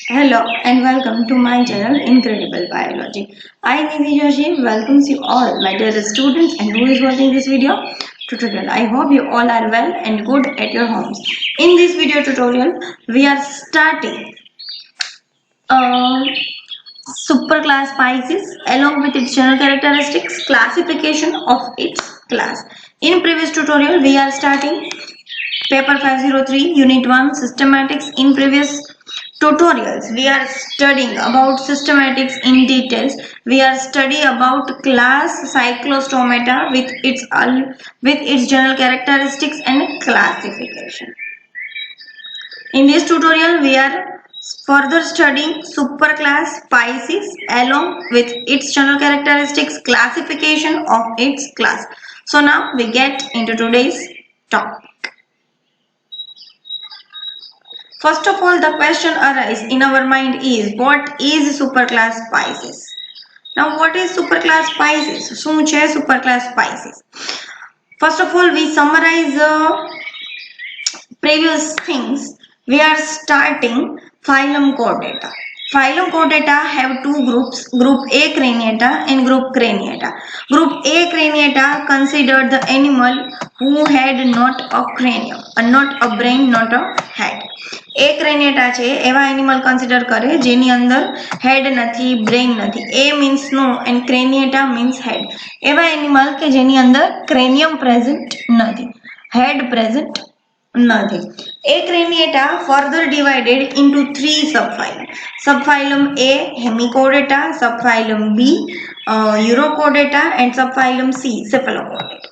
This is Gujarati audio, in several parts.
Hello and welcome to my channel Incredible Biology. I Nidhi Joshi welcomes you all, my dear students and who is watching this video tutorial. I hope you all are well and good at your homes. In this video tutorial, we are starting uh, superclass Pisces along with its general characteristics, classification of its class. In previous tutorial, we are starting paper 503 unit 1 systematics. In previous tutorials we are studying about systematics in details. We are studying about class cyclostomata with its general characteristics and classification. In this tutorial we are further studying superclass Pisces along with its general characteristics, classification of its class. So now we get into today's topic. First of all, the question arises in our mind is, what is superclass Pisces? Now, what is superclass Pisces? શું છે superclass Pisces? First of all, we summarize previous things. We are starting phylum Chordata. Phylum Chordata have two groups, group A Craniata and group Craniata. Group A Craniata considered the animal who had not a cranium, not a brain, not a head. A Craniata છે એવા એનિમલ કન્સિડર કરે જેની અંદર હેડ નથી, બ્રેઇન નથી. A means no and Craniata means head. એવા એનિમલ કે જેની અંદર ક્રેનિયમ પ્રેઝન્ટ નથી, હેડ પ્રેઝન્ટ નથી. A Craniata further divided into three subphylum. Subphylum A Hemichordata, subphylum B Urochordata and subphylum C Cephalochordata.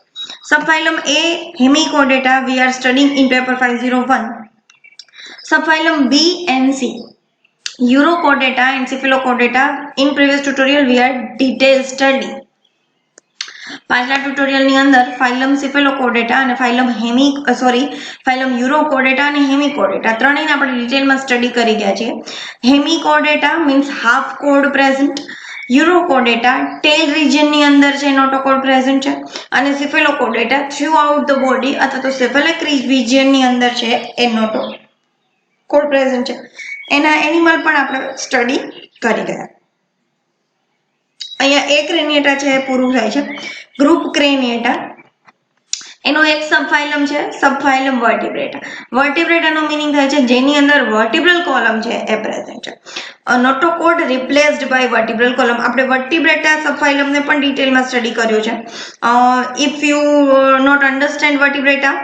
Subphylum A Hemichordata we are studying in paper 501. Subphylum B and C Urochordata and Cephalochordata in previous tutorial we are detailed study. પાછલા ટ્યુટોરિયલની અંદર ફાઇલમ સિફેલોકોર્ડેટા અને ફાઇલમ યુરોકોર્ડેટા અને હેમિકોર્ડેટા ત્રણેયને આપણે ડિટેલમાં સ્ટડી કરી ગયા છીએ. હેમિકોર્ડેટા મીન્સ હાફ કોર્ડ પ્રેઝન્ટ, યુરોકોર્ડેટા ટેલ રિજિયનની અંદર છે, નોટોકોર્ડ પ્રેઝન્ટ છે, અને સિફેલોકોર્ડેટા થ્રુ આઉટ ધ બોડી અથવા તો સેફેલિક રિજિયનની અંદર છે એ નોટોકોર્ડ પ્રેઝન્ટ છે. એના એનિમલ પણ આપણે સ્ટડી કરી ગયા. અહીંયા એક ક્રેનિયેટા છે એ પૂરું થાય છે. ગ્રુપ ક્રેનિયેટા એનો એક સબફાઇલમ છે, સબફાઇલમ વર્ટિબ્રેટા. વર્ટિબ્રેટાનો મીનિંગ થાય છે જેની અંદર વર્ટિબ્રલ કોલમ છે એ પ્રેઝન્ટ છે. Notochord replaced by vertebral column. આપણે વર્ટિબ્રેટા સબફાઇલમને પણ ડિટેલમાં સ્ટડી કર્યો છે. If you not understand Vertebrata,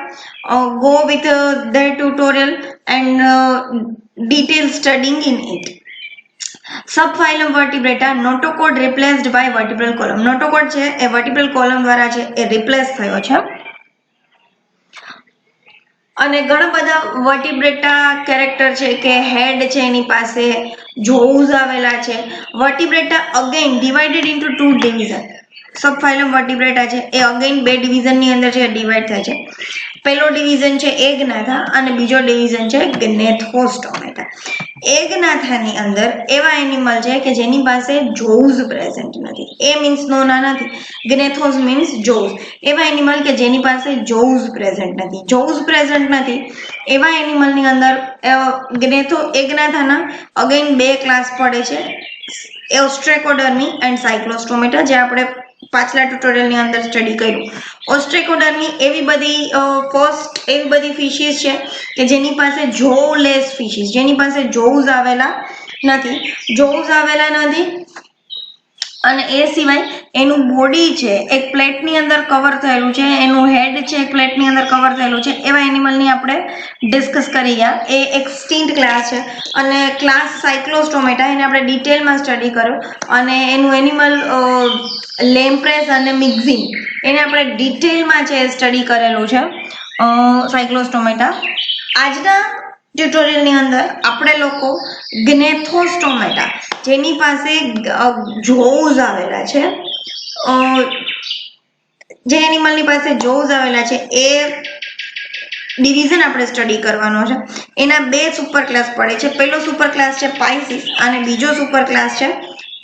go with that tutorial and detailed studying in it. Subphylum vertebrata, notochord replaced by vertebral column. Notochord છે એ vertebral column દ્વારા છે એ રિપ્લેસ થયો છે. અને ઘણા બધા વર્ટિબ્રેટા કેરેક્ટર છે કે હેડ છે એની પાસે, જોવ્સ આવેલા છે. Vertebrata again divided into two division. Subphylum Vertebrata છે એ અગેન બે ડિવિઝનની અંદર છે ડિવાઇડ થાય છે. પહેલો ડિવિઝન છે એગ્નાથા અને બીજો ડિવિઝન છે ગ્નેથોસ્ટોમેટા. એગ્નાથાની અંદર એવા એનિમલ છે કે જેની પાસે જોવ્સ પ્રેઝન્ટ નથી. એ મીન્સ નોના નથી, ગ્નેથોસ મીન્સ જોવ્સ. એવા એનિમલ કે જેની પાસે જોવ્સ પ્રેઝન્ટ નથી. જોવ્સ પ્રેઝન્ટ નથી એવા એનિમલની અંદર એગ્નાથાના અગેન બે ક્લાસ પડે છે, ઓસ્ટ્રેકોડર્મી એન્ડ સાયક્લોસ્ટોમેટા, જે આપણે પાછલા ટ્યુટોરિયલની અંદર સ્ટડી કર્યું. ઓસ્ટ્રેકોડર્મી એવી બધી ફિશિસ છે કે જેની પાસે જોવલેસ ફિશિસ, જેની પાસે જોવ્સ આવેલા નથી. અને એ સિવાય એનું બોડી છે એક પ્લેટની અંદર કવર થયેલું છે, એનું હેડ છે એક પ્લેટની અંદર કવર થયેલું છે. એવા એનિમલની આપણે ડિસ્કસ કરી ગયા. એ એક્સટિન્ક્ટ ક્લાસ છે. અને ક્લાસ સાયક્લોસ્ટોમેટા એને આપણે ડિટેલમાં સ્ટડી કર્યો. અને એનું એનિમલ લેમ્પ્રેસ અને મિક્ઝિન એને આપણે ડિટેલમાં છે સ્ટડી કરેલું છે સાયક્લોસ્ટોમેટા. આજના ટ્યુટોરિયલની અંદર આપણે લોકો ગ્નેથોસ્ટોમેટા, જેની પાસે જોવ્સ આવેલા છે, જે એનિમલની પાસે જોવ્સ આવેલા છે એ ડિવિઝન આપણે સ્ટડી કરવાનો છે. એના બે સુપર ક્લાસ પડે છે. પહેલો સુપર ક્લાસ છે પાઇસીસ અને બીજો સુપર ક્લાસ છે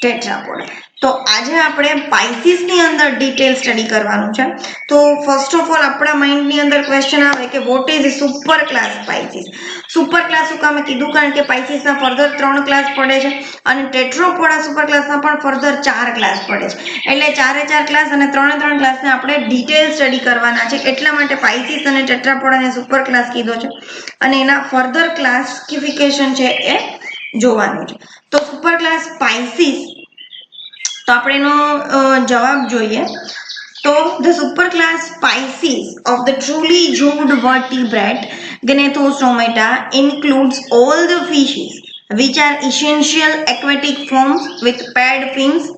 ટેટ્રાપોડ. તો આજે આપણે પાઇસીસ ની અંદર ડિટેલ સ્ટડી કરવાનું છે. તો ફર્સ્ટ ઓફ ઓલ આપણા માઇન્ડ ની અંદર ક્વેશ્ચન આવે કે what is super class Pisces. Super class શું કામે કીધું? કારણ કે પાઇસીસ ના ફર્ધર 3 ક્લાસ પડે છે અને ટેટ્રોપોડા સુપર ક્લાસ ના પણ ફર્ધર 4 ક્લાસ પડે છે. એટલે 4 ક્લાસ અને 3 ક્લાસ ને આપણે ડિટેલ સ્ટડી કરવાના છે. એટલા માટે પાઇસીસ અને ટેટ્રાપોડા ને સુપર ક્લાસ કીધો છે અને એના ફર્ધર ક્લાસિફિકેશન છે એ જોવાનું છે. તો સુપર ક્લાસ પાઇસીસ, તો આપણે એનો જવાબ જોઈએ. તો the superclass Pisces of the truly jawed vertebrate Gnathostomata includes all the fishes which are essential aquatic forms with paired fins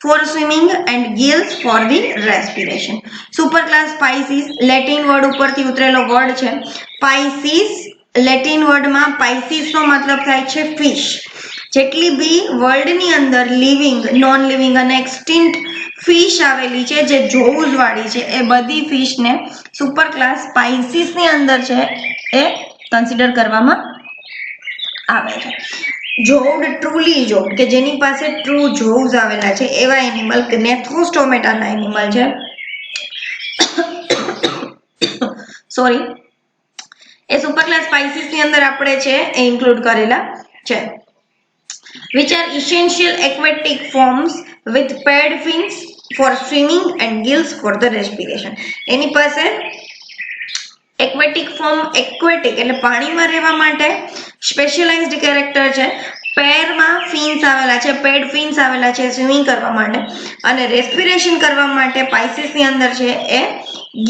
for swimming and gills for the respiration. Superclass Pisces Latin word ઉપરથી ઉતરેલો વર્ડ છે. Pisces લેટિન વર્ડમાં પાઇસીસ નો મતલબ થાય છે ફિશ. જેટલી બી વર્લ્ડની અંદર લિવિંગ, નોન લિવિંગ અને એક્સટિન્ક્ટ ફિશ આવેલી છે જે જોઉઝ વાળી છે, એ બધી ફિશને સુપર ક્લાસ પાઇસીસ ની અંદર છે એ કન્સિડર કરવામાં આવે છે. જોડ, ટ્રુલી જોડ કે જેની પાસે ટ્રુ જોઉઝ આવેલા છે એવા એનિમલ નેથોસ્ટોમેટાના એનિમલ છે. સોરી, એ સુપર ક્લાસ પાઇસીસ ની અંદર આપણે છે એ ઇન્ક્લુડ કરેલા છે. Which are essential aquatic forms with paired fins for swimming and gills for the respiration. એની પાસે aquatic form, aquatic એટલે પાણીમાં રહેવા માટે સ્પેશિયલાઇઝ્ડ કેરેક્ટર છે. પેરમાં ફિન્સ આવેલા છે, પેડ ફિન્સ આવેલા છે સ્વિમિંગ કરવા માટે, અને રેસ્પિરેશન કરવા માટે પાઇસીસ ની અંદર છે એ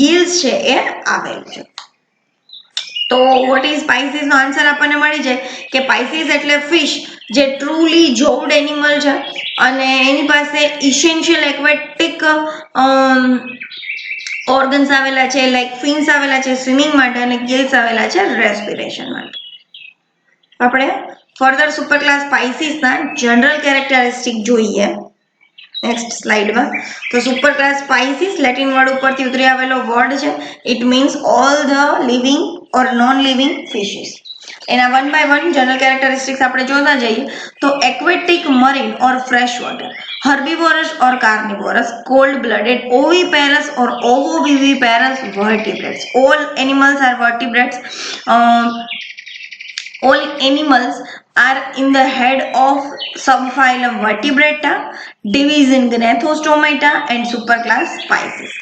ગિલ્સ છે એ આવેલ છે. તો વોટ ઇઝ પાઇસીસ નો આન્સર આપણને મળી જાય કે પાઇસીસ એટલે ફિશ જે ટ્રુલી જોડ એનિમલ છે અને એની પાસે ઇસેન્શિયલ એક્વેટિક ઓર્ગન્સ આવેલા છે, લાઈક ફિન્સ આવેલા છે સ્વિમિંગ માટે અને ગિલ્સ આવેલા છે રેસ્પિરેશન માટે. આપણે ફર્ધર સુપર ક્લાસ પાઇસીસ ના જનરલ કેરેક્ટરિસ્ટિક જોઈએ નેક્સ્ટ સ્લાઇડમાં. તો સુપર ક્લાસ પાઇસીસ લેટિન વર્ડ ઉપરથી ઉતરી આવેલો વર્ડ છે. It means all the living or non living ફિશિસ. એના 1 by 1 જનરલ કેરેક્ટરિસ્ટિક્સ આપણે જોતા જઈએ. તો aquatic, marine or fresh water, herbivores or carnivorous, cold-blooded, oviparous or ovoviviparous vertebrates. All animals are vertebrates. All animals are in the head of subphylum Vertebrata, division Gnathostomata and superclass Pisces.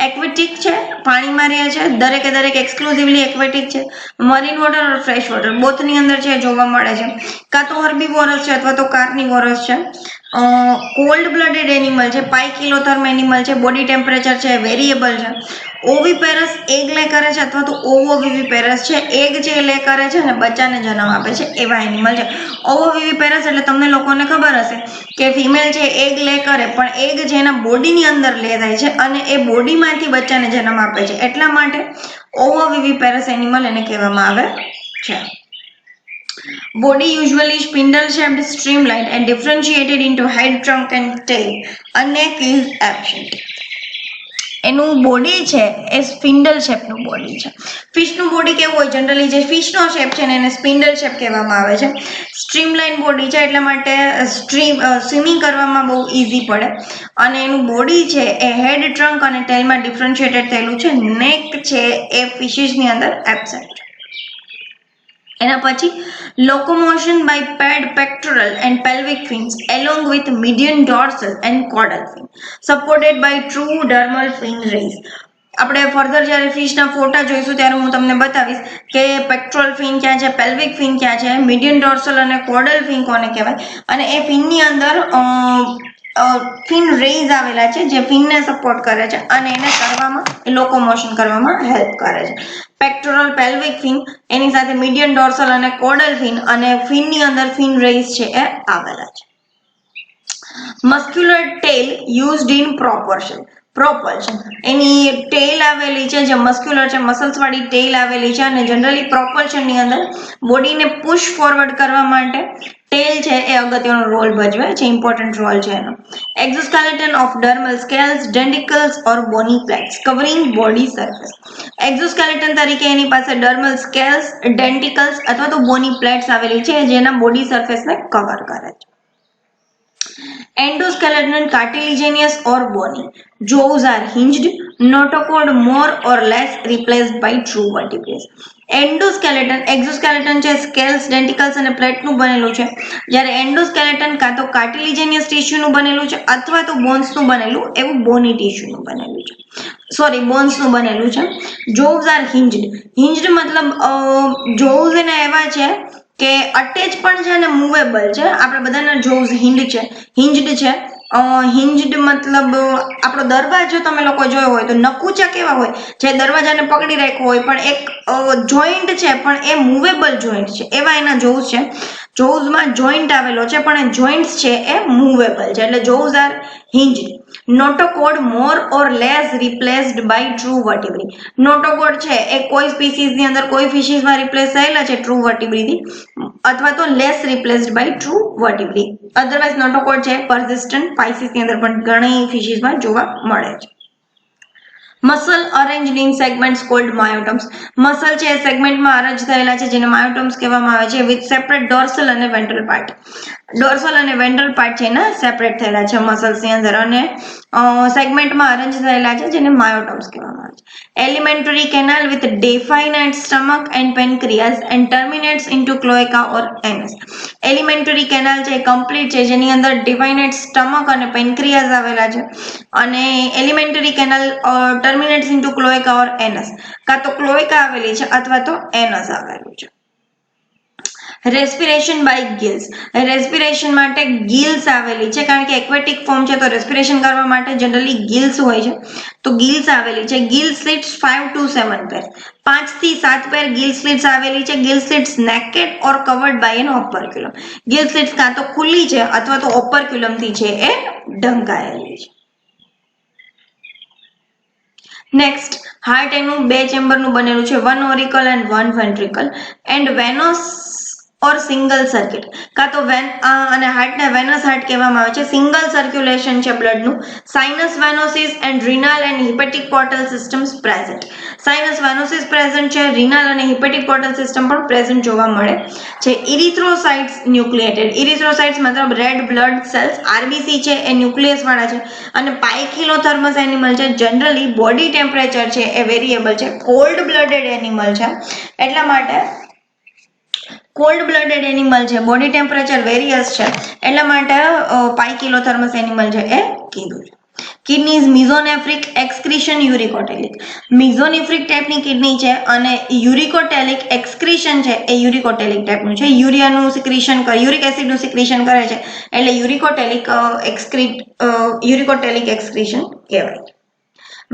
Aquatic છે, પાણીમાં રહે છે, દરેકે દરેક એક્સક્લુઝિવલી એક્વેટિક છે. મરીન વોટર અને ફ્રેશ વોટર બોથની અંદર છે જોવા મળે છે. કાં તો હર્બીવોરસ છે અથવા તો કાર્નિવોરસ છે. કોલ્ડ બ્લડેડ એનિમલ છે, પાઇકિલોથર્મ એનિમલ છે, બોડી ટેમ્પરેચર છે વેરિયેબલ છે. ઓવિપેરસ એગ લે કરે છે અથવા તો ઓવોવિવિપેરસ છે, એગ છે લે કરે છે અને બચ્ચાને જન્મ આપે છે એવા એનિમલ છે. ઓવોવિવિપેરસ એટલે તમને લોકોને ખબર હશે કે ફિમેલ છે એગ લે કરે, પણ એગ જે એના બોડીની અંદર લે થાય છે અને એ બોડીમાંથી બચ્ચાને જન્મ આપે છે, એટલા માટે ઓવોવિવિપેરસ એનિમલ એને કહેવામાં આવે છે. Body usually spindle shaped, streamlined and differentiated into head, trunk and tail. A neck is absent. એનું બોડી છે એ સ્પિન્ડલ શેપનું બોડી છે. ફિશનું બોડી કેવું હોય? જનરલી જે ફિશનો શેપ છે ને એને સ્પિન્ડલ શેપ કહેવામાં આવે છે. સ્ટ્રીમલાઇન બોડી છે એટલા માટે સ્વિમિંગ કરવામાં બહુ ઇઝી પડે, અને એનું બોડી છે એ હેડ, ટ્રંક અને ટેલમાં ડિફરન્શિએટેડ થયેલું છે. નેક છે એ ફિશિસની અંદર એબસેન્ટ. એના પછી locomotion by paired pectoral and pelvic fins along with median dorsal and caudal fin supported by true dermal fin rays. આપણે ફર્ધર જ્યારે ફિશના ફોટા જોઈશું ત્યારે હું તમને બતાવીશ કે પેક્ટોરલ ફિન ક્યાં છે, પેલ્વિક ફિન ક્યાં છે, મીડિયન ડોર્સલ અને કોડલ ફિન કોને કહેવાય, અને એ ફિનની અંદર ફિન રેઝ આવેલા છે જે ફિનને સપોર્ટ કરે છે અને એને કરવામાં, લોકોમોશન કરવામાં હેલ્પ કરે છે. પેક્ટોરલ, પેલ્વિક ફિન એની સાથે મીડિયન ડોર્સલ અને કોડલ ફિન, અને ફિનની અંદર ફિન રેઝ છે એ આવેલા છે. Muscular tail used in propulsion. એની ટેલ આવેલી છે જે મસ્ક્યુલર છે, મસલ્સ વાળી ટેલ આવેલી છે, અને જનરલી પ્રોપલ્શન ની અંદર બોડીને પુશ ફોરવર્ડ કરવા માટે ટેલ છે એ અગત્યનો રોલ ભજવે છે, ઇમ્પોર્ટન્ટ રોલ છે એનો. Exoskeleton of dermal scales, denticles or bony plates covering body surface. Exoskeleton તરીકે એની પાસે ડર્મલ સ્કેલ્સ, ડેન્ટિકલ્સ અથવા તો બોની પ્લેટ્સ આવેલી છે જેના બોડી સરફેસને કવર કરે છે. Endoskeleton, cartilaginous or bony. Jaws are hinged, notochord more or less replaced by true vertebrae. એન્ડોસ્કેલેટન, એક્ઝોસ્કેલેટન છે સ્કેલ્સ, ડેન્ટિકલ્સ અને પ્લેટનું બનેલું છે, જ્યારે એન્ડોસ્કેલેટન કાં તો કાર્ટિલિજેનિયસ ટિશ્યુનું બનેલું છે અથવા તો બોન્સનું બનેલું એવું બોની ટિશ્યુનું બનેલું છે, સોરી બોન્સનું બનેલું છે. જોવ્સ આર હિન્જડ, હિન્જડ મતલબ જોવ્સ એના એવા છે કે અટેચ પણ છે અને મૂવેબલ છે. આપણે બધાના જોવ્સ હિન્જડ છે. હિન્જડ મતલબ આપણો દરવાજો તમે લોકો જોયો હોય તો નકુચા કેવા હોય, જે દરવાજાને પકડી રાખ્યો હોય પણ એક જોઈન્ટ છે પણ એ મૂવેબલ જોઈન્ટ છે, એવા એના જોવ્સ છે. જોવ્સમાં જોઈન્ટ આવેલો છે પણ એ જોઈન્ટ્સ છે એ મૂવેબલ છે, એટલે jaws are hinged. Notochord more or less replaced by true vertebrae. Notochord છે એ કોઈ સ્પીસીસની અંદર કોઈ ફિશીસમાં રિપ્લેસ થયેલા છે ટ્રુ વર્ટિબ્રીથી, અથવા તો less replaced by true vertebrae. Otherwise notochord છે પર્સિસ્ટન્ટ પાઇસીસની અંદર પણ ઘણી ફિશીસમાં જોવા મળે છે. Muscle arranged in segments called myotomes. Muscle છે એ સેગમેન્ટમાં અરેન્જ થયેલા છે જેને માયોટમ્સ કહેવામાં આવે છે, વિથ સેપરેટ ડોર્સલ અને વેન્ટ્રલ પાર્ટ. ડોર્સલ અને વેન્ટ્રલ પાર્ટ છે એના સેપરેટ થયેલા છે મસલ્સની અંદર અને સેગમેન્ટમાં અરેન્જ થયેલા છે જેને માયોટમ્સ કહેવામાં આવે છે. Alimentary canal with definite stomach and pancreas and terminates into cloaca or anus. Alimentary canal છે કમ્પ્લીટ છે જેની અંદર ડિફાઇનાઇટ સ્ટમક અને પેનક્રિયાસ આવેલા છે, અને elementary canal ટર્મિનેટ્સ into cloaca or anus, કાં તો ક્લોએકા આવેલી છે અથવા તો એનસ આવેલું છે. Respiration by ગિલ્સ. રેસ્પિરેશન માટે ગિલ્સ આવેલી છે, કારણ કે એક્વેટિક ફોર્મ છે તો રેસ્પિરેશન કરવા માટે જનરલી ગિલ્સ હોય છે, તો ગિલ્સ આવેલી છે. ગિલ સ્લિટ્સ 5 to 7 પેર, 5 થી 7 પેર ગિલ સ્લિટ્સ આવેલી છે. Gill slits naked or covered by an operculum. Gill slits કાં તો ખુલ્લી છે અથવા તો ઓપરક્યુલમ થી છે એ ઢંકાયેલી છે. નેક્સ્ટ, હાર્ટ એનું બે ચેમ્બરનું બનેલું છે, one auricle and one ventricle and venous or single circuit. કાં તો અને હાર્ટને વેનસ હાર્ટ કહેવામાં આવે છે. સિંગલ સર્ક્યુલેશન છે બ્લડનું. Sinus venosus and renal and hepatic portal systems present. Sinus venosus present છે, રિનલ અને હિપેટિક પોર્ટલ સિસ્ટમ પણ પ્રેઝન્ટ જોવા મળે છે. ઇરિથ્રોસાઇટ્સ ન્યુક્લિએટેડ. ઇરિથ્રોસાઇટ્સ મતલબ રેડ બ્લડ સેલ્સ, આરબીસી છે એ ન્યુક્લિયસ વાળા છે, અને પાયખિલોથર્મસ એનિમલ છે. જનરલી બોડી ટેમ્પરેચર છે એ વેરિયેબલ છે, કોલ્ડ બ્લડેડ એનિમલ છે, એટલા માટે કોલ્ડ બ્લડેડ એનિમલ છે, બોડી ટેમ્પરેચર વેરિયસ છે, એટલા માટે પાયકિલોથર્મસ એનિમલ છે એ કીધું છે. કિડનીઝ મિઝોનેફ્રિક, એક્સક્રીશન યુરિકોટેલિક. મિઝોનેફ્રિક ટાઈપની કિડની છે અને યુરિકોટેલિક એક્સક્રીશન છે એ યુરિકોટેલિક ટાઈપનું છે. યુરિયાનું સિક્રીશન કરે, યુરિક એસિડનું સિક્રીશન કરે છે એટલે યુરિકોટેલિક એક્સક્રીશન કહેવાય.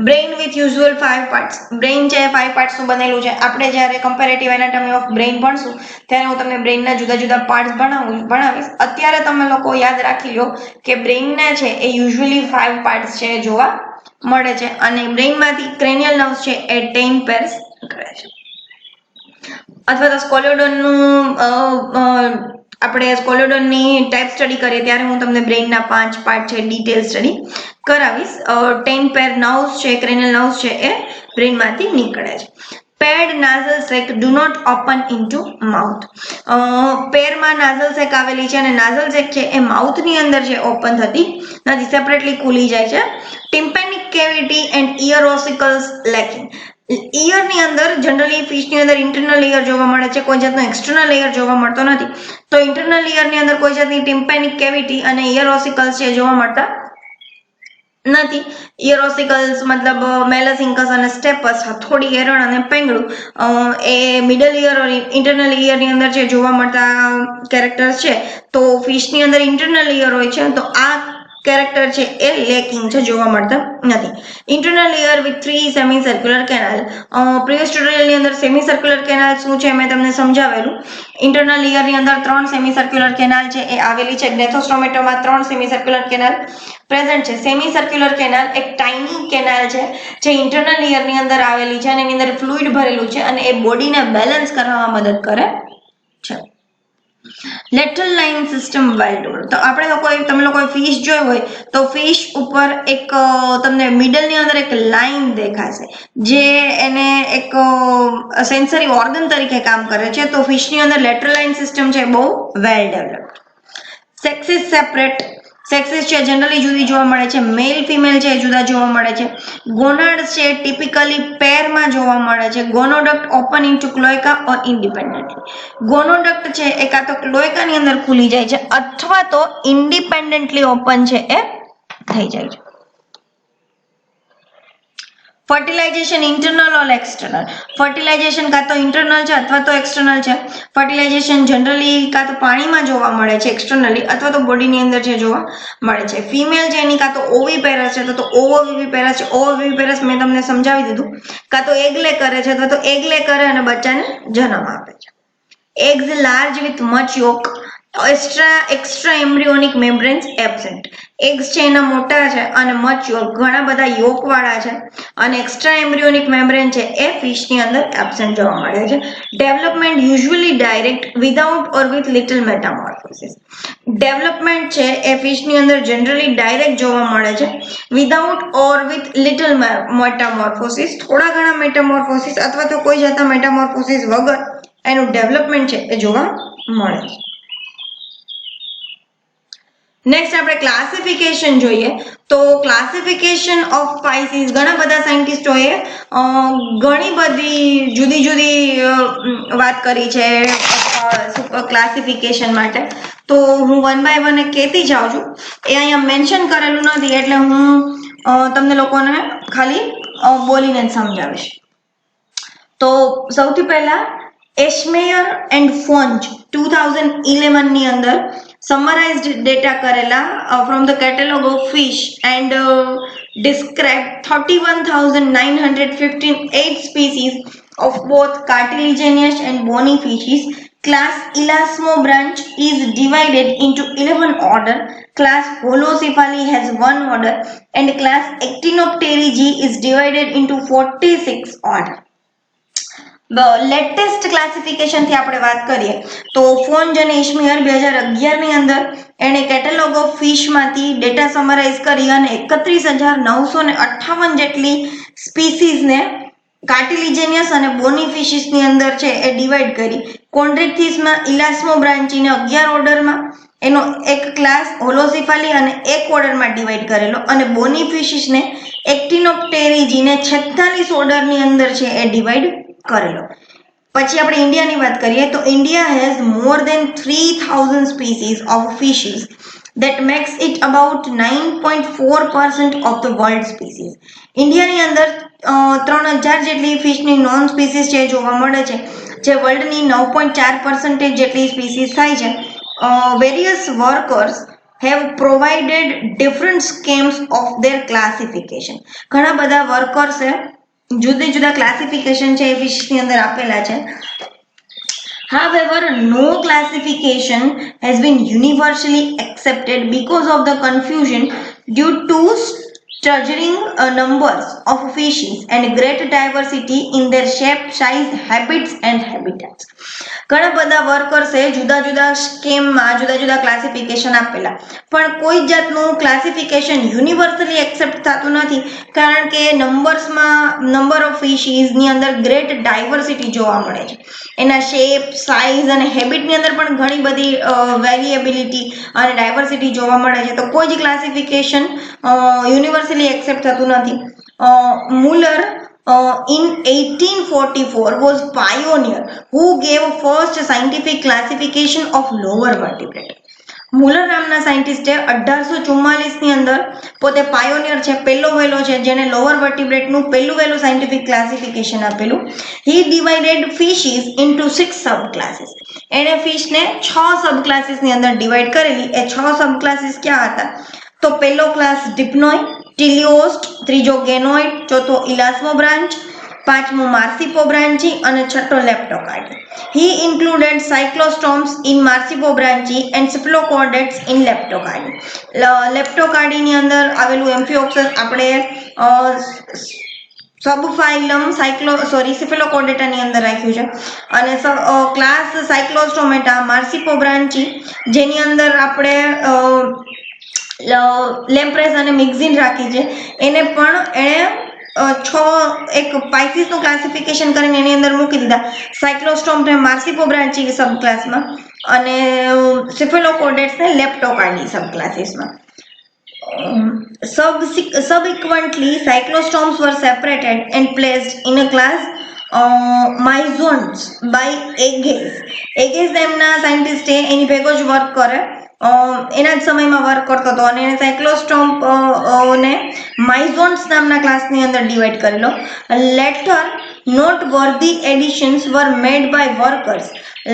Brain with usual 5 parts. Brain છે 5 પાર્ટ્સનું બનેલું છે. આપણે જ્યારે કમ્પેરેટિવ એનાટોમી ઓફ બ્રેઇન ભણશું ત્યારે હું તમને બ્રેઇનના જુદા જુદા પાર્ટ્સ ભણાવીશ. અત્યારે તમે લોકો યાદ રાખી લો કે બ્રેઇનના છે એ યુઝ્યુઅલી 5 પાર્ટ્સ છે જોવા મળે છે, અને બ્રેઇનમાંથી ક્રેનિયલ નર્વ્સ છે એ 10 પેર્સ કરે છે. અથવા તો સ્કોલિયોડોનનું આપણે સ્કોલિયોડોનની ટાઈપ સ્ટડી કરીએ ત્યારે હું તમને બ્રેઇનના 5 પાર્ટ છે ડિટેલ સ્ટડી કરાવીશ. 10 પેર નર્વ્સ છે, ક્રેનિયલ નર્વ્સ છે એ બ્રેઇનમાંથી નીકળે છે. Paired nasal sac do not open into mouth. પેરમાં નાઝલ સેક આવેલી છે અને નાઝલ સેક છે એ માઉથની અંદર છે ઓપન થતી નથી, સેપરેટલી ખુલી જાય છે. ટિમ્પેનિક કેવિટી એન્ડ ઇયર ઓસિકલ્સ લેકિંગ. ઇયરની અંદર જનરલી ફિશની અંદર ઇન્ટરનલ લેયર જોવા મળે છે, કોઈ જાતનો એક્સટર્નલ લેયર જોવા મળતો નથી, તો ઇન્ટરનલ લેયરની અંદર કોઈ જાતની ટિમ્પેનિક કેવિટી અને ઇયર ઓસિકલ્સ છે જોવા મળતા નથી. ઇયર ઓસિકલ્સ મતલબ મેલાસિંકસ અને સ્ટેપસ, થોડી એરણ અને પેંગળું, એ મિડલ ઇયર or ઇન્ટરનલ ઇયરની અંદર જે જોવા મળતા કેરેક્ટર્સ છે. તો ફિશની અંદર ઇન્ટરનલ ઇયર હોય છે, તો આ કેરેક્ટર છે એ લેકિંગ છે, જોવા મળતા નથી. Internal ear with 3 semicircular canal. Previous ટ્યુટોરિયલની અંદર સેમી સર્ક્યુલર કેનાલ શું છે મેં તમને સમજાવેલું. ઇન્ટરનલ ઇયરની અંદર 3 સેમી સર્ક્યુલર કેનાલ છે એ આવેલી છે. ગ્નેથોસ્ટોમેટોમાં 3 સેમી સર્ક્યુલર કેનાલ પ્રેઝન્ટ છે. સેમી સર્ક્યુલર કેનાલ એક ટાઇની કેનાલ છે જે ઇન્ટરનલ ઇયરની અંદર આવેલી છે અને એની અંદર ફ્લુઇડ ભરેલું છે અને એ બોડીને બેલેન્સ કરવામાં મદદ કરે છે. લેટરલ લાઇન સિસ્ટમ વેલ ડેવલપ્ડ. તો આપણે તમે લોકોએ ફિશ જોઈ હોય તો ફિશ ઉપર એક તમને મિડલની અંદર એક લાઇન દેખાશે જે એને એક સેન્સરી ઓર્ગન તરીકે કામ કરે છે. તો ફિશની અંદર લેટરલ લાઇન સિસ્ટમ છે બહુ well developed. Sex is separate. Sexes છે જનરલી જુદી જોવા મળે છે, મેલ ફિમેલ છે જુદા જોવા મળે છે, ગોનાડ્સ છે ટિપિકલી પેરમાં જોવા મળે છે, ગોનોડક્ટ ઓપન ઇન્ટુ ક્લોએકા ઓર ઇન્ડિપેન્ડન્ટલી. ગોનોડક્ટ છે એ કાં તો ક્લોએકાની અંદર ખુલી જાય છે અથવા તો ઇન્ડિપેન્ડન્ટલી ઓપન છે એ થઈ જાય છે. ફર્ટિલાઇઝેશન ઇન્ટરનલ ઓર એક્સટર્નલ. ફર્ટિલાઇઝેશન કાં તો ઇન્ટરનલ છે અથવા તો એક્સટર્નલ છે. ફર્ટિલાઇઝેશન જનરલી કાં તો પાણીમાં જોવા મળે છે એક્સટર્નલી અથવા તો બોડીની અંદર જે જોવા મળે છે. ફિમેલ છે એની કાં તો ઓવીપેરસ છે તો ઓવોવિવીપેરસ છે. ઓવોવિવીપેરસ મેં તમને સમજાવી દીધું. કાં તો એગ લે કરે છે અથવા તો એગ લે કરે અને બચ્ચાને જન્મ આપે છે. Eggs large with much yolk, extra embryonic membranes absent. Eggs છે એના મોટા છે અને much yolk ઘણા બધા યોક વાળા છે અને એક્સ્ટ્રા એમ્બ્રિયોનિક મેમ્બ્રેન છે એ ફિશની અંદર એબ્સેન્ટ જોવા મળે છે. Development usually direct without or with little metamorphosis. Development છે એ ફિશની અંદર જનરલી ડાયરેક્ટ જોવા મળે છે without or with little metamorphosis. થોડા ઘણા મેટામોર્ફોસિસ અથવા તો કોઈ જાતના મેટામોર્ફોસિસ વગર એનું ડેવલપમેન્ટ છે એ જોવા મળે છે. નેક્સ્ટ આપણે ક્લાસિફિકેશન જોઈએ તો ક્લાસિફિકેશન ઓફ સ્પાઇસીસ ઘણા બધા સાયન્ટિસ્ટોએ ઘણી બધી જુદી જુદી વાત કરી છે ક્લાસિફિકેશન માટે. તો હું વન બાય વન કહેતી જાઉં છું. એ અહીંયા મેન્શન કરેલું નથી એટલે હું તમને લોકોને ખાલી બોલીને જ સમજાવીશ. તો સૌથી પહેલા એશમેયર એન્ડ ફોન્ચ 2011 ની અંદર summarized data કરેલા from the catalog of fish and described 31,958 species of both cartilaginous and bony fishes. Class Elasmobranch is divided into 11 order. Class Holocephali has 1 order and class Actinopterygii is divided into 46 order. Latest classification થી આપણે વાત કરીએ તો ફોન્જ અને ઇશ્મિયર 2011 ની અંદર એને કેટલોગ ઓફ ફિશ માંથી ડેટા સમરાઇઝ કરી અને 31,958 જેટલી સ્પીસીઝ ને કાર્ટિલિજેનિયસ અને બોની ફિશિસ ની અંદર છે એ ડિવાઈડ કરી. કોન્ડ્રિકથિસ માં ઇલાસ્મોબ્રાન્ચીને 11 ઓર્ડરમાં એનો એક ક્લાસ હોલોસિફાલી અને એક ઓર્ડરમાં ડિવાઈડ કરેલો અને બોની ફિશિસ ને એક્ટિનોપ્ટેરીજીને 46 ઓર્ડરની અંદર છે એ ડિવાઈડ કરેલો. પછી આપણે ઇન્ડિયાની વાત કરીએ તો India has more than 3000 species of fishes that makes it about 9.4% of the world species. ઇન્ડિયાની અંદર 3000 જેટલી ફિશની નોન સ્પીસીઝ છે જોવા મળે છે જે વર્લ્ડની 9.4% જેટલી સ્પીસીઝ થાય છે. Various workers have provided different schemes of their classification. ઘણા બધા વર્કર્સે જુદા જુદા ક્લાસિફિકેશન છે એ ફિશની અંદર આપેલા છે. However, no classification has been universally accepted because of the confusion due to staggering numbers of species and great diversity in their shape, size, habits and habitats. ઘણા બધા વર્કર્સે જુદા જુદા સ્કીમમાં જુદા જુદા ક્લાસિફિકેશન આપેલા પણ કોઈ જાતનું ક્લાસિફિકેશન યુનિવર્સલી એક્સેપ્ટ થતું નથી કારણ કે નંબર ઓફ ફિશીસની અંદર ગ્રેટ ડાયવર્સિટી જોવા મળે છે. એના શેપ, સાઇઝ અને હેબિટની અંદર પણ ઘણી બધી વેરિએબિલિટી અને ડાયવર્સિટી જોવા મળે છે. તો કોઈ જ ક્લાસિફિકેશન યુનિવર્સલી એક્સેપ્ટ થતું નથી. Muller in 1844 was pioneer who gave first scientific classification of lower vertebrate. Muller નામના સાયન્ટિસ્ટે 1844 ની અંદર પોતે પાયોનિયર છે, પહેલો વહેલો છે જેને લોઅર વર્ટિબ્રેટનું પહેલું વહેલું સાયન્ટિફિક ક્લાસિફિકેશન આપેલું. હી ડિવાઇડેડ ફિશિસ ઇન્ટુ 6 સબ ક્લાસીસ. એણે ફિશને 6 સબ ક્લાસીસની અંદર ડિવાઈડ કરેલી. એ 6 સબ ક્લાસીસ ક્યાં હતા તો પહેલો ક્લાસ ડિપ્નોય, ટીલિયોસ્ટ, ત્રીજો ગેનોઇડ, ચોથો ઇલાસ્મોબ્રાન્ચ, પાંચમો માર્સિપોબ્રાન્ચી અને છઠ્ઠો લેપ્ટોકાર્ડી. He included cyclostomes in Marsipobranchy and cephalochordates in Leptocardi. લેપ્ટોકાર્ડી ની અંદર આવેલું એમ્ફિઓક્સસ આપણે સબફાઇલમ સિફેલોકોર્ડેટા ની અંદર રાખ્યું છે અને ક્લાસ સાયક્લોસ્ટોમેટા માર્સિપોબ્રાન્ચી જેની અંદર આપણે લેમ્પ્રેસ અને મિક્ઝિન રાખી છે એને પણ એણે એક પાઇસીસનું ક્લાસિફિકેશન કરીને એની અંદર મૂકી દીધા. સાયક્લોસ્ટોમને માર્સિપોબ્રાન્ચી સબ ક્લાસમાં અને સિફેલોકોર્ડેટ્સને લેપ્ટોકાર્ડી સબ ક્લાસીસમાં. Subsequently, cyclostomes were separated and placed in a class myzons by Agassiz. Agassiz નામના સાયન્ટિસ્ટે એની ભેગો જ વર્ક કરે, એના જ સમયમાં વર્ક કરતો હતો અને એને સાયક્લોસ્ટોમ ને માઇઝોન્સ નામના ક્લાસની અંદર ડિવાઈડ કરેલો. Letter noteworthy additions were made by workers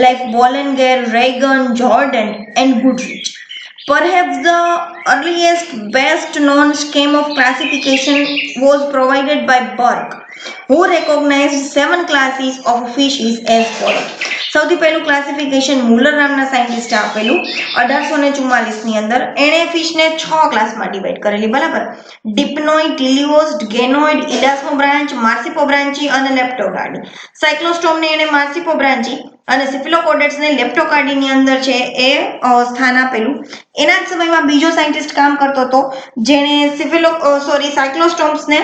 like Bollinger, Reagan, Jordan and Goodrich. Perhaps the earliest best known scheme of classification was provided by Burke, who recognized 7 classes of fishes as follows. સૌથી પહેલું ક્લાસિફિકેશન મુલર નામના સાયન્ટિસ્ટે આપેલું 1844 ની અંદર. એણે ફિશને 6 ક્લાસમાં ડિવાઈડ કરેલી, બરાબર. ડિપ્નોઇડ, ટીલિયોસ્ટ, ગેનોઇડ, ઇલાસ્મોબ્રાન્ચ, માર્સિપોબ્રાન્ચી અને લેપ્ટોકાર્ડી. સાયક્લોસ્ટોમને એણે માર્સિપોબ્રાન્ચી અને સિફિલોકોડેટ્સને લેપ્ટોકાર્ડીની અંદર છે એ સ્થાન આપેલું. એના જ સમયમાં બીજો સાયન્ટિસ્ટ કામ કરતો હતો જેણે સાયક્લોસ્ટોમ્સને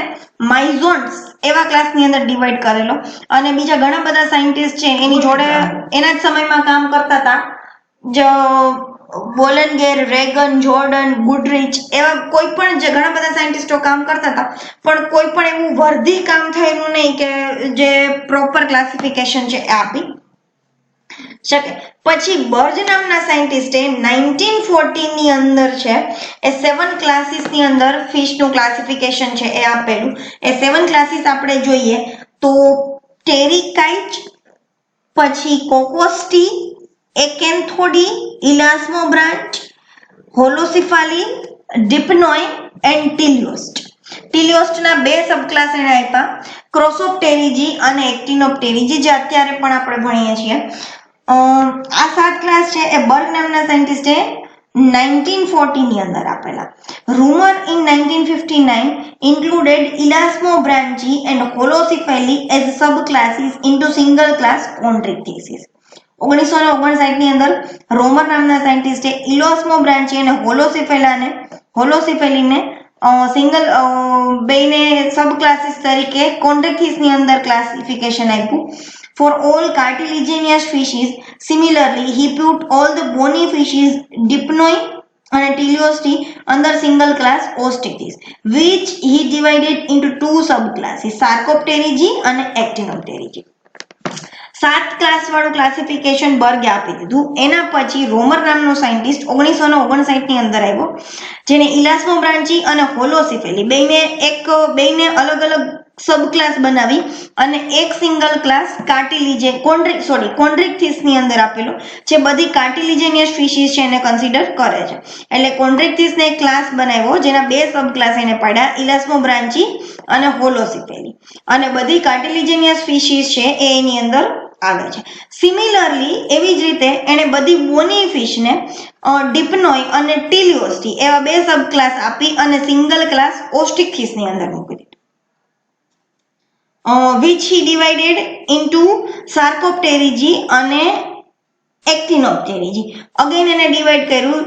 માઇઝોન્સ એવા ક્લાસની અંદર ડિવાઈડ કરેલો, અને બીજા ઘણા બધા સાયન્ટિસ્ટ છે એની જોડે એના જ સમયમાં કામ કરતા હતા. બોલનગેર, રેગન, જોર્ડન, ગુડરીચ એવા કોઈ પણ જે ઘણા બધા સાયન્ટિસ્ટો કામ કરતા હતા, પણ કોઈ પણ એવું વર્ધી કામ થયેલું નહીં કે જે પ્રોપર ક્લાસિફિકેશન છે એ આપી શકે. પછી બર્જ નામના સાયન્ટિસ્ટે 1914 ની અંદર છે એ 7 ક્લાસીસ ની અંદર ફિશ નું ક્લાસિફિકેશન છે એ આપેલું. એ 7 ક્લાસીસ આપણે જોઈએ તો ટેરિકાઇચ, પછી કોકોસ્ટી, એકેન્થોડી, ઇલાસ્મોબ્રાન્ચ, હોલોસિફાલી, ડિપ્નોય એન્ડ ટીલિયોસ્ટ. ટીલિયોસ્ટના 2 સબક્લાસ એને આપ્યા, ક્રોસોપ્ટેરિજી અને એક્ટિનોપ્ટેરિજી, જે અત્યારે પણ આપણે ભણીએ છીએ. આ 7 ક્લાસ છે એ બર્ગ નામના સાયન્ટિસ્ટે 1940 ની અંદર આપેલા. Rumour in 1959 included Elasmobranchi and Holocephaly as subclasses into single class Chondrichthyes. 1959 ની અંદર રોમર નામના સાયન્ટિસ્ટે ઇલાસ્મોબ્રાન્ચી અને હોલોસિફેલીને સિંગલ બેને સબક્લાસીસ તરીકે કોન્ડ્રિક્થીસ ની અંદર ક્લાસિફિકેશન આપ્યું. For all cartilaginous fishes, similarly, he put all the bony fishes, Dipnoi and Teleosti, under single class Ostichthys, which he divided into 2 subclasses, Sarcopterygi and Actinopterygi. 7 class વાળું ક્લાસિફિકેશન બર્ગે આપી દીધું. એના પછી રોમર નામનો સાયન્ટિસ્ટ 1959 ની અંદર આવ્યો, જેને ઇલાસ્મોબ્રાન્ચી અને હોલોસિફેલી બેને અલગ અલગ સબક્લાસ બનાવી અને એક સિંગલ ક્લાસ કોન્ડ્રિક્થીસ ની અંદર આપેલો, જે બધી કાર્ટિલિજેનિયસ ફિશિસ છે એને કન્સિડર કરે છે. એટલે કોન્ડ્રિક્થીસ ને એક ક્લાસ બનાવ્યો જેના 2 સબક્લાસ એને પાડ્યા, ઇલાસ્મોબ્રાન્ચી અને હોલોસિફેલી, અને બધી કાર્ટિલિજેનિયસ ફિશિસ છે એ એની અંદર આવે છે. સિમિલરલી એવી જ રીતે એને બધી બોની ફિશને ડિપ્નોય અને ટીલિયોસ્ટી એવા 2 સબક્લાસ આપી અને સિંગલ ક્લાસ ઓસ્ટિકથીસ ની અંદર મૂકી દીધું. which he divided into Sarcopterygi અને Actinopterygi. અગેન એને ડિવાઈડ કર્યું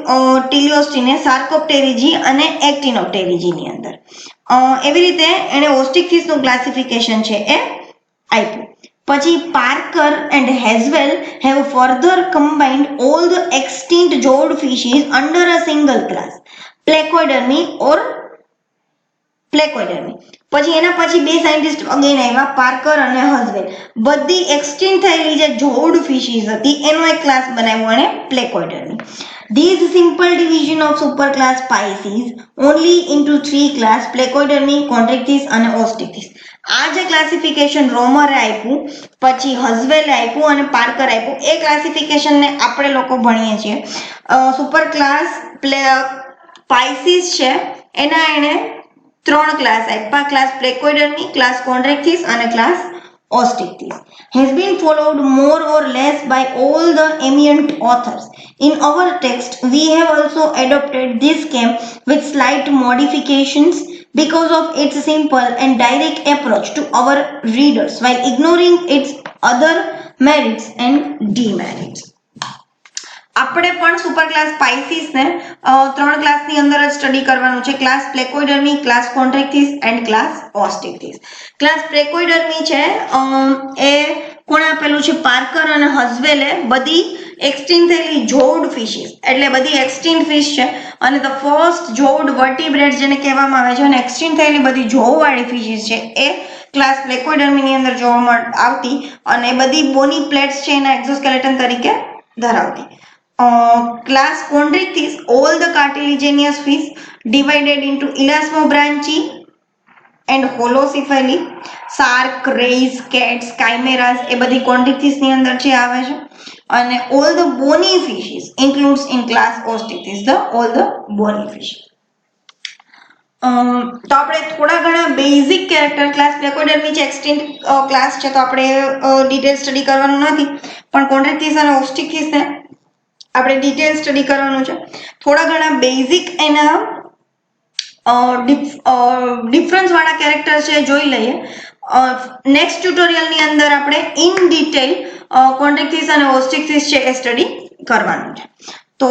ટીલિયોસ્ટીને સાર્કોપ્ટેરિજી અને એક્ટિનોપ્ટેરિજી ની અંદર. એવી રીતે એને ઓસ્ટિકથીસ નું ક્લાસિફિકેશન છે એ આપ્યું. પછી Parker and Haswell have further combined all the extinct jawed fishes under a single class, Placodermi or Placodermi. પછી એના પછી 2 સાયન્ટિસ્ટ અગેન આવ્યા, પાર્કર અને હઝવેલ. બધી એક્સટિન્ક્ટ થયેલી જે જોડ ફિશિસ હતી એનો એક ક્લાસ બનાવ્યો અને પ્લેકોઇડર્મી. These simple division of superclass Pisces only into 3 class, Placodermi, Chondrichthyes અને Ostichthys. આ જે ક્લાસિફિકેશન રોમરે આપ્યું, પછી હઝવેલે આપ્યું અને પાર્કર આપ્યું, એ ક્લાસિફિકેશનને આપણે લોકો ભણીએ છીએ. સુપર ક્લાસ પાઇસીસ છે એના એને 3 ક્લાસ આપ્યા, ક્લાસ પ્લેકોઇડર્મી, ક્લાસ કોન્ડ્રિક્થીસ અને class Ostichthys. Has been followed more or less by all the eminent authors. In our text, we have also adopted this scheme with slight modifications because of its simple and direct approach to our readers, while ignoring its other merits and demerits. આપણે પણ સુપર ક્લાસ પાઇસીસ ને 3 ક્લાસની અંદર જ સ્ટડી કરવાનું છે, class Placodermi, class Chondrichthyes and class Osteichthyes. Class Placodermi છે એ કોણે આપેલું છે? પાર્કર અને હઝવેલે બધી એક્સટિંક્ટ થયેલી જોવડ ફિશિસ એટલે બધી એક્સટિંક્ટ ફિશ છે અને ધ ફર્સ્ટ જોવડ વર્ટિબ્રેટ્સ જેને કહેવામાં આવે છે અને એક્સટિંક્ટ થયેલી બધી જોવવાળી ફિશિસ છે એ ક્લાસ પ્લેકોડર્મીની અંદર જોવા આવતી અને બધી બોની પ્લેટ્સ છે એના એક્ઝોસ્કેલેટન તરીકે ધરાવતી. Class Chondrichthyes all the cartilaginous fish divided into elasmobranchi and holocephali. Shark, rays, skates, chimaeras એ બધી કોન્ડ્રિક્ટિસ ની અંદર છે આવે છે અને all the bony fishes includes in class Osteichthyes the all the bony fish. તો આપણે થોડા ઘણા બેઝિક કેરેક્ટર ક્લાસ પ્લેકોડર્મી છે એક્સટિંક્ટ ક્લાસ છે તો આપણે ડિટેલ સ્ટડી કરવાનું નથી પણ કોન્ડ્રિક્ટિસ અને ઓસ્ટિક્ટિસ ને આપણે ડિટેલ સ્ટડી કરવાનું છે. થોડા ઘણા બેઝિક એના ડિફરન્સ વાળા કેરેક્ટર છે જોઈ લઈએ. નેક્સ્ટ ટ્યુટોરિયલની અંદર આપણે ઇન ડિટેલ કોન્ડ્રિક્ટિસ અને ઓસ્ટિક્ટિસ છે એ સ્ટડી કરવાનું છે. તો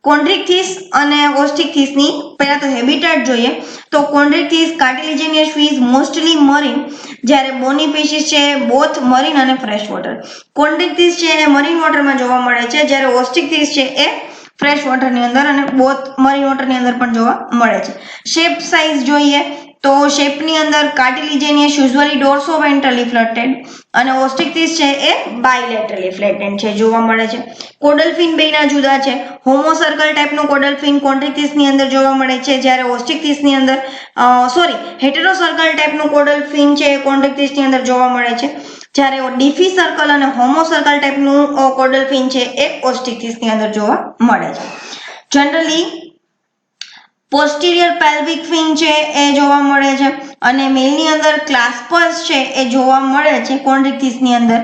કોન્ડ્રિક્ટિસ અને ઓસ્ટિક્ટિસની પહેલા તો હેબિટેટ જોઈએ તો કોન્ડ્રિક્ટિસ કાર્ટિલેજિનિયસ ફિશ મોસ્ટલી મરીન જ્યારે બોની ફિશિસ છે બોથ મરીન અને ફ્રેશ વોટર. કોન્ડ્રિક્ટિસ છે એ મરીન વોટરમાં જોવા મળે છે જ્યારે ઓસ્ટિક્ટિસ છે એ ફ્રેશ વોટરની અંદર અને બોથ મરીન વોટરની અંદર પણ જોવા મળે છે. શેપ સાઇઝ જોઈએ તો શેપની અંદર કાર્ટિલેજિનિયસ યુઝ્યુઅલી ડોર્સો-વેન્ટ્રલી ફ્લેટેડ અને ઓસ્ટિક્ટિસ છે એ બાયલેટરલી ફ્લેટેડ છે જોવા મળે છે. કોડલ ફિન બેયના જુદા છે. હોમો સર્કલ ટાઈપનું કોડલ ફિન કોન્ડ્રિક્ટિસની અંદર જોવા મળે છે જ્યારે ઓસ્ટિક્ટિસની અંદર હેટેરો સર્કલ ટાઈપનું કોડલ ફિન છે એ કોન્ડ્રિક્ટિસની અંદર જોવા મળે છે જ્યારે ડીફી સર્કલ અને હોમો સર્કલ ટાઈપનું કોડલ ફિન છે એ ઓસ્ટિક્ટિસની અંદર જોવા મળે છે. જનરલી પોસ્ટિરિયર પેલ્વિક ફિન છે એ જોવા મળે છે અને મેલની અંદર ક્લાસ્પર્સ છે એ જોવા મળે છે કોન્ડ્રિક્ટિસની અંદર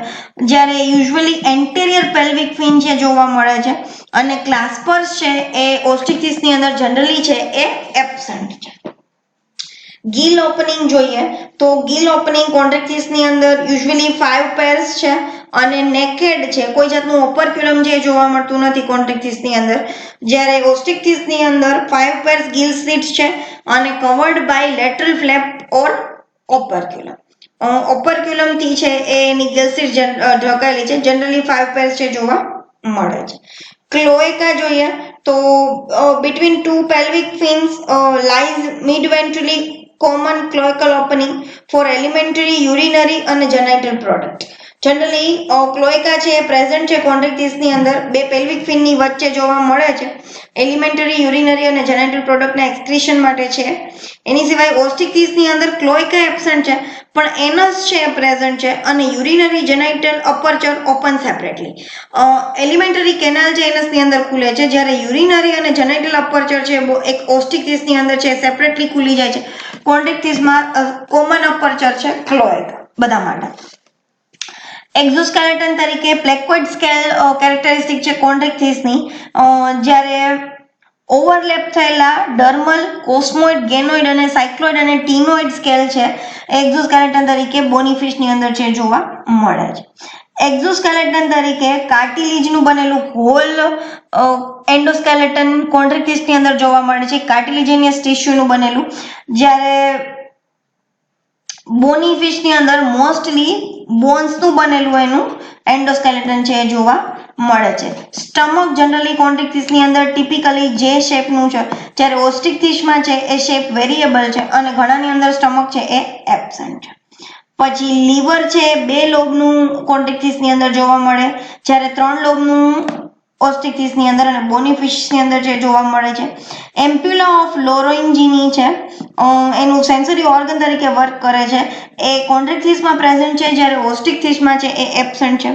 જ્યારે યુઝ્યુઅલી એન્ટેરિયર પેલ્વિક ફિન છે જોવા મળે છે અને ક્લાસ્પર્સ છે એ ઓસ્ટિક્ટિસની અંદર જનરલી છે એ એબ્સન્ટ છે. ગિલ ઓપનિંગ જોઈએ તો ગિલ ઓપનિંગ કોન્ડ્રિક્ટિસની અંદર યુઝ્યુઅલી 5 પેર્સ છે અને નેકેડ છે કોઈ જાતનું ઓપરક્યુલમ જે જોવા મળતું નથી કોન્ડ્રિક્ટિસની અંદર જ્યારે ઓસ્ટિક્ટિસની અંદર 5 પેર્સ ગિલ સ્લિટ્સ છે અને કવર્ડ બાય લેટરલ ફ્લેપ ઓર ઓપરક્યુલમ. ઓપરક્યુલમ થી છે એની ગિલ સ્લિટ ઢકાયેલી છે જનરલી 5 પેર્સ છે જોવા મળે છે. ક્લોએકા જોઈએ તો between two pelvic fins lies mid-ventrally common cloacal opening for alimentary, urinary અને genital product. જનરલી ક્લોએકા છે એ પ્રેઝન્ટ છે કોન્ડ્રિક્ટિસની અંદર બે પેલ્વિક ફિનની વચ્ચે જોવા મળે છે એલિમેન્ટરી, યુરિનરી અને જેનાઇટલ પ્રોડક્ટના એક્સક્રીશન માટે છે. એની સિવાય ઓસ્ટિક્ટિસની અંદર ક્લોએકા એબ્સન્ટ છે પણ એનસ છે પ્રેઝન્ટ છે અને urinary, genital aperture open separately. Alimentary canal છે એનસની અંદર ખુલે છે જ્યારે યુરિનરી અને જેનાઇટલ અપરચર છે એક ઓસ્ટિક્ટિસની અંદર છે સેપરેટલી ખુલી જાય છે. કોન્ડ્રિક્ટિસમાં કોમન અપરચર છે ક્લોએકા બધા માટે. એક્ઝોસ્કેલેટન તરીકે પ્લેકોઇડ સ્કેલ કેરેક્ટરિસ્ટિક છે કોન્ડ્રિક્ટિસની જ્યારે ઓવરલેપ થયેલા ડર્મલ, કોસ્મોઇડ, ગેનોઇડ અને સાયક્લોઇડ અને ટીનોઇડ સ્કેલ છે એક્ઝોસ્કેલેટન તરીકે બોની ફિશની અંદર છે જોવા મળે છે. એક્ઝોસ્કેલેટન તરીકે કાર્ટિલેજનું બનેલું હોલ એન્ડોસ્કેલેટન કોન્ડ્રિક્ટિસની અંદર જોવા મળે છે કાર્ટિલેજિનિયસ ટિશ્યુનું બનેલું જ્યારે બોની ફિશની અંદર મોસ્ટલી બોન્સનું બનેલું એનું એન્ડોસ્કેલેટન છે જોવા મળે છે. સ્ટમક જનરલી કોન્ડ્રિક્ટિસની અંદર ટિપિકલી જે શેપનું છે જ્યારે ઓસ્ટિક્ટિસમાં છે એ શેપ વેરિયેબલ છે અને ઘણાની અંદર સ્ટમક છે એ એબ્સન્ટ છે. પછી લીવર છે 2 લોબનું કોન્ડ્રિક્ટિસની અંદર જોવા મળે જ્યારે 3 લોબનું ઓસ્ટિક્ટિસની અંદર અને બોની ફિશની અંદર જે જોવા મળે છે. એમ્પ્યુલા ઓફ લોરોઇન્જીની છે એનું સેન્સરી ઓર્ગન તરીકે વર્ક કરે છે એ કોન્ડ્રિક્ટિસમાં પ્રેઝન્ટ છે જ્યારે ઓસ્ટિક્ટિસમાં છે એ એબ્સન્ટ છે.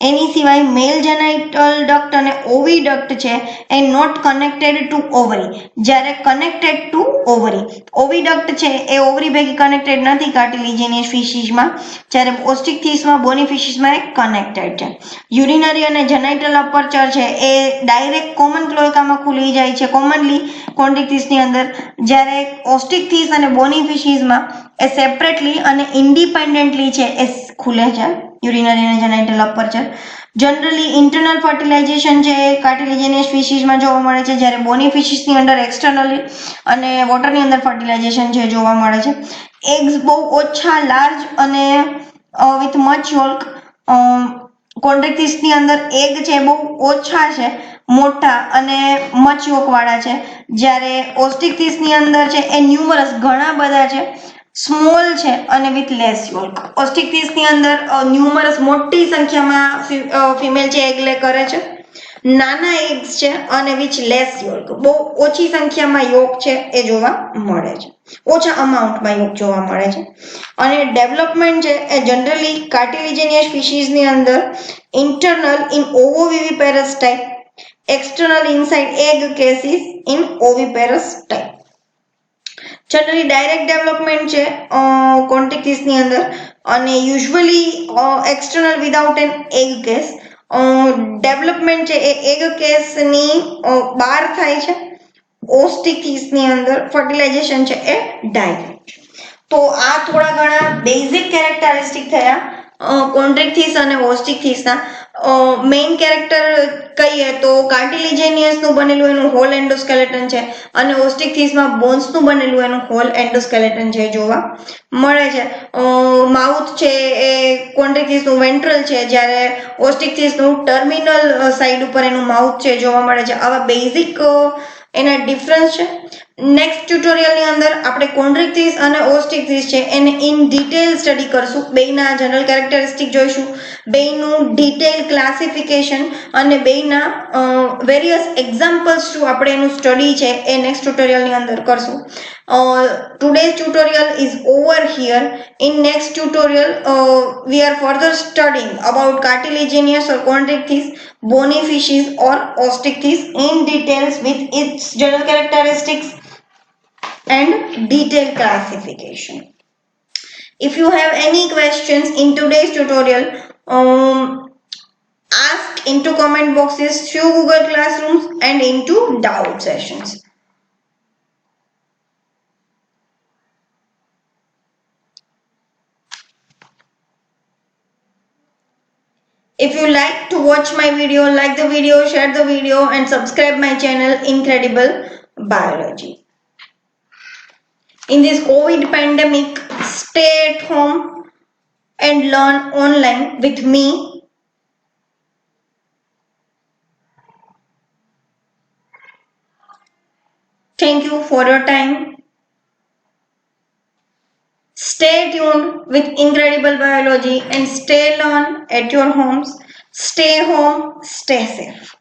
એની સિવાય મેલ જેનાઇટલ ડક્ટ અને ઓવી ડક્ટ છે એ નોટ કનેક્ટેડ ટુ ઓવરી જ્યારે કનેક્ટેડ ટુ ઓવરી. ઓવી ડક્ટ છે એ ઓવરી ભેગી કનેક્ટેડ નથી કાર્ટિલેજિનિયસ ફિશિસમાં જ્યારે ઓસ્ટિક્ટિસમાં બોની ફિશિસમાં એ કનેક્ટેડ છે. યુરિનરી અને જેનાઇટલ અપરચર છે એ ડાયરેક્ટ કોમન ક્લોએકામાં ખુલી જાય છે કોમનલી કોન્ડ્રિક્ટિસની અંદર જ્યારે ઓસ્ટિક્ટિસ અને બોની ફિશિસમાં એ સેપરેટલી અને ઇન્ડિપેન્ડન્ટલી છે એ ખુલે છે યુરિનરી અને જેનાઇટલ અપરચર. જનરલી ઇન્ટરનલ ફર્ટિલાઇઝેશન છે કાર્ટિલેજિનિયસ ફિશિસમાં જોવા મળે છે જ્યારે બોની ફિશિસની અંદર એક્સટર્નલી અને વોટરની અંદર ફર્ટિલાઇઝેશન છે જોવા મળે છે. એગ્સ બહુ ઓછા લાર્જ અને વિથ મચ યોલ્ક કોન્ટ્રેક્ટિસ ની અંદર એગ છે બહુ ઓછા છે, મોટા અને મચ યોક વાળા છે, જ્યારે ઓસ્ટિકટિસ ની અંદર છે એ ન્યુમરસ ઘણા બધા છે, સ્મોલ છે અને વિથ લેસ યોલ્ક. ઓસ્ટિકટિસ ની અંદર ન્યુમરસ મોટી સંખ્યામાં ફિમેલ છે એગ લે કરે છે, નાના એગ્સ છે અને વિચ લેસ યોલ્ક, બહુ ઓછી સંખ્યામાં યોક છે એ જોવા મળે છે, ઓછા અમાઉન્ટમાં યોક જોવા મળે છે. અને ડેવલપમેન્ટ છે એ જનરલી કાર્ટિલિજિનિયસ ફિશીસ ની અંદર internal in ovoviviparous type, external inside egg cases in oviparous type. Generally direct development છે કોન્ટ્રેક્ટિસ ની અંદર અને usually external without an egg case. Development છે એ એગ કેસની બહાર થાય છે. ઓસ્ટિકિસ ની અંદર ફર્ટિલાઇઝેશન છે એ ડાયરેક્ટ. તો આ થોડા ઘણા બેઝિક કેરેક્ટરિસ્ટિક થયા કોન્ટ્રેક્ટિસ અને ઓસ્ટિકિસના. મેઇન કેરેક્ટર કહીએ તો કાર્ટિલિજેનિયસ નું બનેલું એનું હોલ એન્ડોસ્કેલેટન છે અને ઓસ્ટિકિસમાં બોન્સ નું બનેલું એનું હોલ એન્ડોસ્કેલેટન છે જોવા મળે છે. માઉથ છે એ કોન્ટ્રેક્ટિસ નું વેન્ટ્રલ છે, જ્યારે ઓસ્ટિકિસ નું ટર્મિનલ સાઈડ ઉપર એનું માઉથ છે જોવા મળે છે. આવા બેઝિક એના ડિફરન્સ છે. નેક્સ્ટ ટ્યુટોરિયલની અંદર આપણે કોન્ટ્રેક્ટિસ અને ઓસ્ટિકટિસ છે એને ઇન ડિટેલ સ્ટડી કરશું, બેયના જનરલ કેરેક્ટરિસ્ટિક જોઈશું, બેયનું ડિટેલ ક્લાસિફિકેશન અને બેયના વેરિયસ એક્ઝામ્પલ્સ થ્રુ આપણે એનું સ્ટડી છે એ નેક્સ્ટ ટ્યુટોરિયલની અંદર કરશું. Today's tutorial is over here. In next tutorial we are further studying about cartilaginous or chondrichthyes, bony fishes or osteichthyes in details with its general characteristics and detailed classification. If you have any questions in today's tutorial, ask into comment boxes through Google Classrooms and into doubt sessions. If you like to watch my video, like the video, share the video and subscribe my channel Incredible Biology. In this COVID pandemic, stay at home and learn online with me. Thank you for your time. Stay tuned with Incredible Biology and stay learn at your homes. Stay home, stay safe.